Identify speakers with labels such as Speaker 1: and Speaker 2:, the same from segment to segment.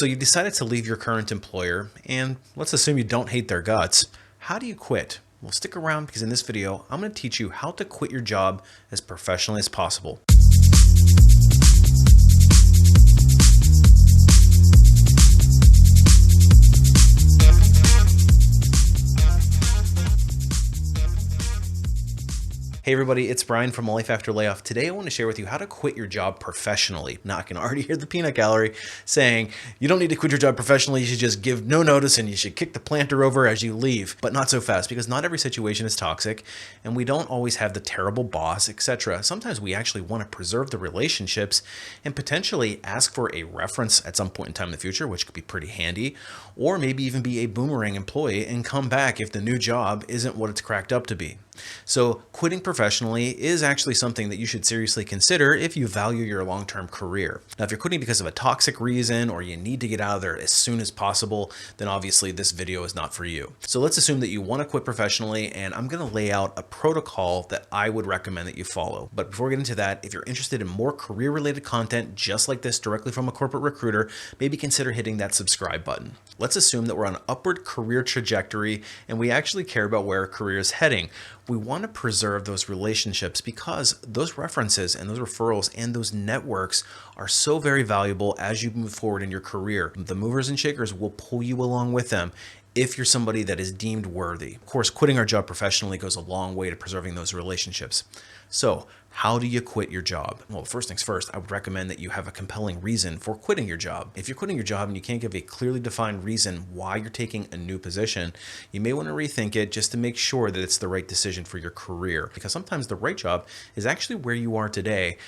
Speaker 1: So you decided to leave your current employer, and let's assume you don't hate their guts. How do you quit? Well, stick around because in this video, I'm going to teach you how to quit your job as professionally as possible. Hey everybody, it's Brian from Life After Layoff. Today I want to share with you how to quit your job professionally. Now I can already hear the peanut gallery saying you don't need to quit your job professionally, you should just give no notice and you should kick the planter over as you leave. But not so fast, because not every situation is toxic and we don't always have the terrible boss, etc. Sometimes we actually want to preserve the relationships and potentially ask for a reference at some point in time in the future, which could be pretty handy, or maybe even be a boomerang employee and come back if the new job isn't what it's cracked up to be. So quitting professionally is actually something that you should seriously consider if you value your long-term career. Now, if you're quitting because of a toxic reason or you need to get out of there as soon as possible, then obviously this video is not for you. So let's assume that you want to quit professionally, and I'm going to lay out a protocol that I would recommend that you follow. But before we get into that, if you're interested in more career-related content just like this directly from a corporate recruiter, maybe consider hitting that subscribe button. Let's assume that we're on an upward career trajectory and we actually care about where a career is heading. We want to preserve those relationships because those references and those referrals and those networks are so very valuable as you move forward in your career. The movers and shakers will pull you along with them if you're somebody that is deemed worthy. Of course, quitting our job professionally goes a long way to preserving those relationships. So how do you quit your job? Well, first things first, I would recommend that you have a compelling reason for quitting your job. If you're quitting your job and you can't give a clearly defined reason why you're taking a new position, you may want to rethink it just to make sure that it's the right decision for your career. Because sometimes the right job is actually where you are today,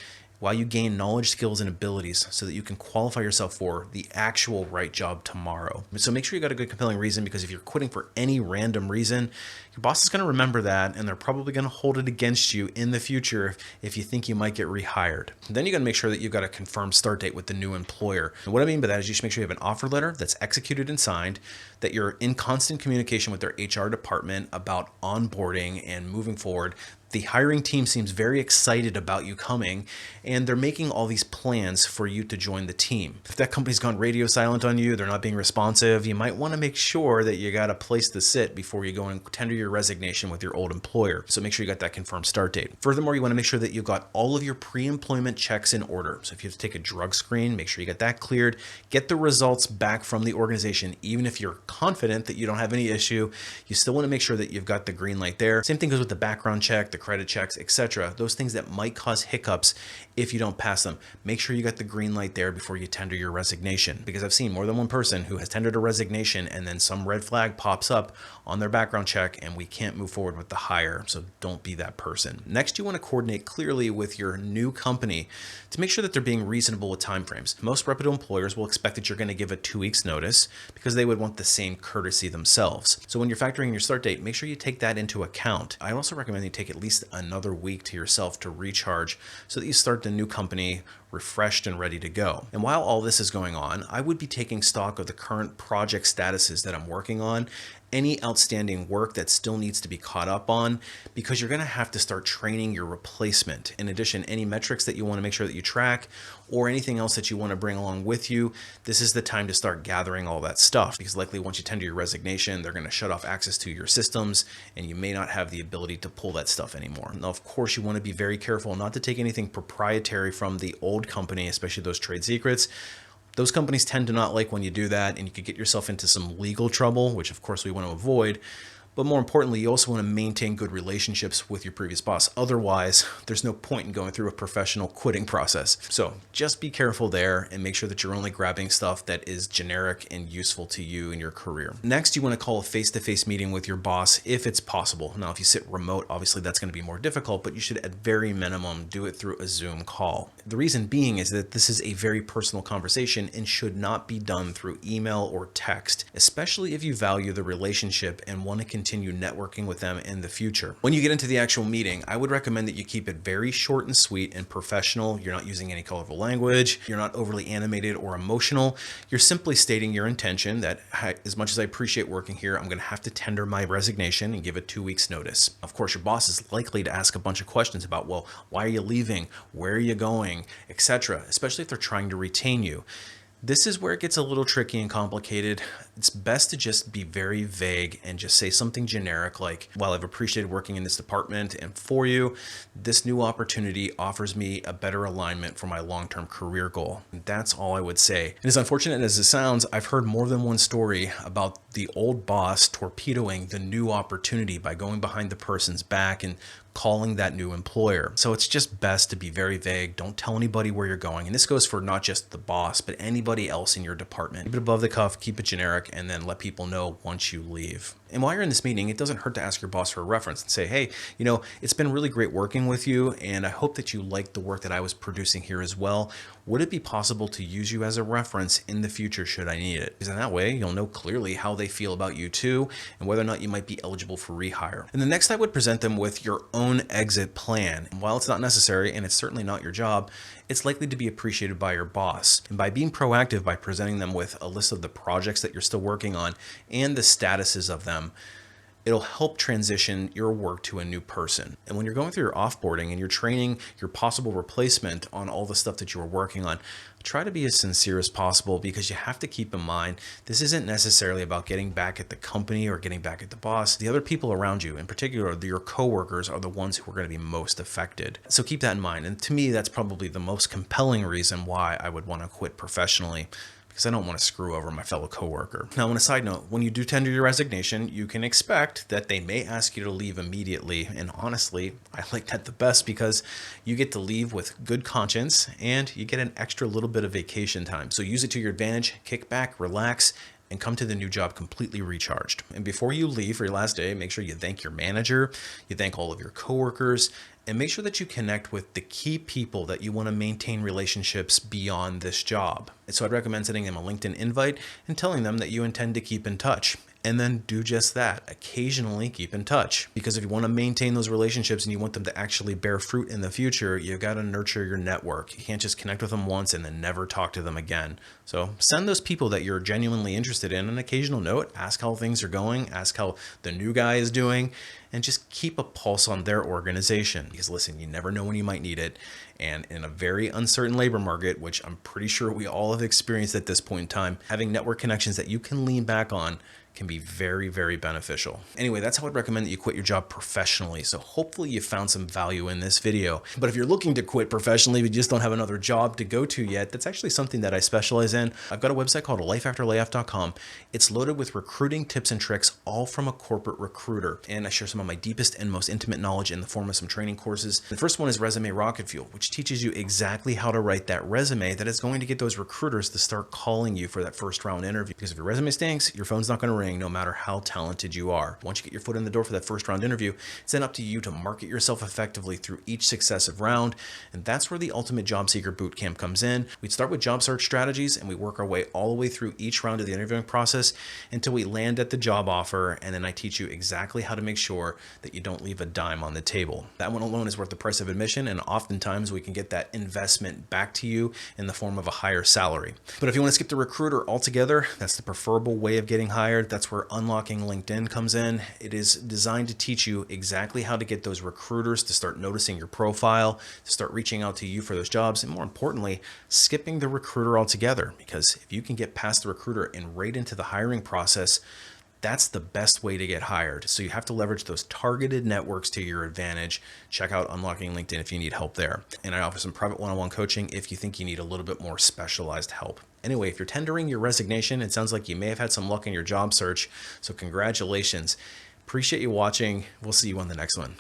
Speaker 1: while you gain knowledge, skills, and abilities so that you can qualify yourself for the actual right job tomorrow. So make sure you got a good compelling reason, because if you're quitting for any random reason, your boss is going to remember that and they're probably going to hold it against you in the future if you think you might get rehired. And then you got to make sure that you've got a confirmed start date with the new employer. And what I mean by that is you should make sure you have an offer letter that's executed and signed, that you're in constant communication with their HR department about onboarding and moving forward. The hiring team seems very excited about you coming, and they're making all these plans for you to join the team. If that company's gone radio silent on you, they're not being responsive, you might want to make sure that you got a place to sit before you go and tender your resignation with your old employer. So make sure you got that confirmed start date. Furthermore, you want to make sure that you've got all of your pre-employment checks in order. So if you have to take a drug screen, make sure you get that cleared. Get the results back from the organization. Even if you're confident that you don't have any issue, you still want to make sure that you've got the green light there. Same thing goes with the background check, the credit checks, etc. Those things that might cause hiccups if you don't pass them. Make sure you got the green light there before you tender your resignation, because I've seen more than one person who has tendered a resignation and then some red flag pops up on their background check and we can't move forward with the hire. So don't be that person. Next, you want to coordinate clearly with your new company to make sure that they're being reasonable with timeframes. Most reputable employers will expect that you're going to give a 2 weeks notice because they would want the same courtesy themselves. So when you're factoring in your start date, make sure you take that into account. I also recommend you take at least another week to yourself to recharge so that you start the new company refreshed and ready to go. And while all this is going on, I would be taking stock of the current project statuses that I'm working on, any outstanding work that still needs to be caught up on, because you're going to have to start training your replacement. In addition, any metrics that you want to make sure that you track or anything else that you want to bring along with you, this is the time to start gathering all that stuff, because likely once you tender your resignation, they're going to shut off access to your systems and you may not have the ability to pull that stuff anymore. Now, of course, you want to be very careful not to take anything proprietary from the old company, especially those trade secrets. Those companies tend to not like when you do that, and you could get yourself into some legal trouble, which of course we want to avoid. But more importantly, you also want to maintain good relationships with your previous boss. Otherwise, there's no point in going through a professional quitting process. So just be careful there and make sure that you're only grabbing stuff that is generic and useful to you in your career. Next, you want to call a face-to-face meeting with your boss if it's possible. Now, if you sit remote, obviously that's going to be more difficult, but you should at very minimum do it through a Zoom call. The reason being is that this is a very personal conversation and should not be done through email or text, especially if you value the relationship and want to continue networking with them in the future. When you get into the actual meeting, I would recommend that you keep it very short and sweet and professional. You're not using any colorful language. You're not overly animated or emotional. You're simply stating your intention that, as much as I appreciate working here, I'm going to have to tender my resignation and give a 2 weeks notice. Of course, your boss is likely to ask a bunch of questions about, well, why are you leaving? Where are you going? Etc. Especially if they're trying to retain you. This is where it gets a little tricky and complicated. It's best to just be very vague and just say something generic like, while I've appreciated working in this department and for you, this new opportunity offers me a better alignment for my long-term career goal. And that's all I would say. And as unfortunate as it sounds, I've heard more than one story about the old boss torpedoing the new opportunity by going behind the person's back and calling that new employer. So it's just best to be very vague. Don't tell anybody where you're going. And this goes for not just the boss, but anybody else in your department. Keep it above the cuff, keep it generic, and then let people know once you leave. And while you're in this meeting, it doesn't hurt to ask your boss for a reference and say, hey, it's been really great working with you, and I hope that you liked the work that I was producing here as well. Would it be possible to use you as a reference in the future should I need it? Because in that way, you'll know clearly how they feel about you too, and whether or not you might be eligible for rehire. And the next, I would present them with your own exit plan. And while it's not necessary, and it's certainly not your job, it's likely to be appreciated by your boss. And by being proactive, by presenting them with a list of the projects that you're still working on and the statuses of them, it'll help transition your work to a new person. And when you're going through your offboarding and you're training your possible replacement on all the stuff that you were working on, try to be as sincere as possible, because you have to keep in mind, this isn't necessarily about getting back at the company or getting back at the boss. The other people around you, in particular, your coworkers, are the ones who are going to be most affected. So keep that in mind. And to me, that's probably the most compelling reason why I would want to quit professionally, because I don't want to screw over my fellow coworker. Now, on a side note, when you do tender your resignation, you can expect that they may ask you to leave immediately. And honestly, I like that the best, because you get to leave with good conscience and you get an extra little bit of vacation time. So use it to your advantage, kick back, relax, and come to the new job completely recharged. And before you leave for your last day, make sure you thank your manager, you thank all of your coworkers, and make sure that you connect with the key people that you want to maintain relationships beyond this job. And so I'd recommend sending them a LinkedIn invite and telling them that you intend to keep in touch. And then do just that. Occasionally keep in touch. Because if you want to maintain those relationships and you want them to actually bear fruit in the future, you got to nurture your network. You can't just connect with them once and then never talk to them again. So send those people that you're genuinely interested in an occasional note. Ask how things are going. Ask how the new guy is doing. And just keep a pulse on their organization. Because listen, you never know when you might need it. And in a very uncertain labor market, which I'm pretty sure we all have experienced at this point in time, having network connections that you can lean back on can be very, very beneficial. Anyway, that's how I'd recommend that you quit your job professionally. So hopefully you found some value in this video. But if you're looking to quit professionally, but you just don't have another job to go to yet, that's actually something that I specialize in. I've got a website called lifeafterlayoff.com. It's loaded with recruiting tips and tricks, all from a corporate recruiter. And I share some of my deepest and most intimate knowledge in the form of some training courses. The first one is Resume Rocketfuel, which teaches you exactly how to write that resume that is going to get those recruiters to start calling you for that first round interview. Because if your resume stinks, your phone's not going to ring, no matter how talented you are. Once you get your foot in the door for that first round interview, it's then up to you to market yourself effectively through each successive round. And that's where the ultimate Job Seeker Bootcamp comes in. We'd start with job search strategies and we work our way all the way through each round of the interviewing process until we land at the job offer. And then I teach you exactly how to make sure that you don't leave a dime on the table. That one alone is worth the price of admission. And oftentimes we can get that investment back to you in the form of a higher salary. But if you want to skip the recruiter altogether, that's the preferable way of getting hired. That's where Unlocking LinkedIn comes in. It is designed to teach you exactly how to get those recruiters to start noticing your profile, to start reaching out to you for those jobs, and more importantly, skipping the recruiter altogether. Because if you can get past the recruiter and right into the hiring process, that's the best way to get hired. So you have to leverage those targeted networks to your advantage. Check out Unlocking LinkedIn if you need help there. And I offer some private one-on-one coaching if you think you need a little bit more specialized help. Anyway, if you're tendering your resignation, it sounds like you may have had some luck in your job search. So congratulations. Appreciate you watching. We'll see you on the next one.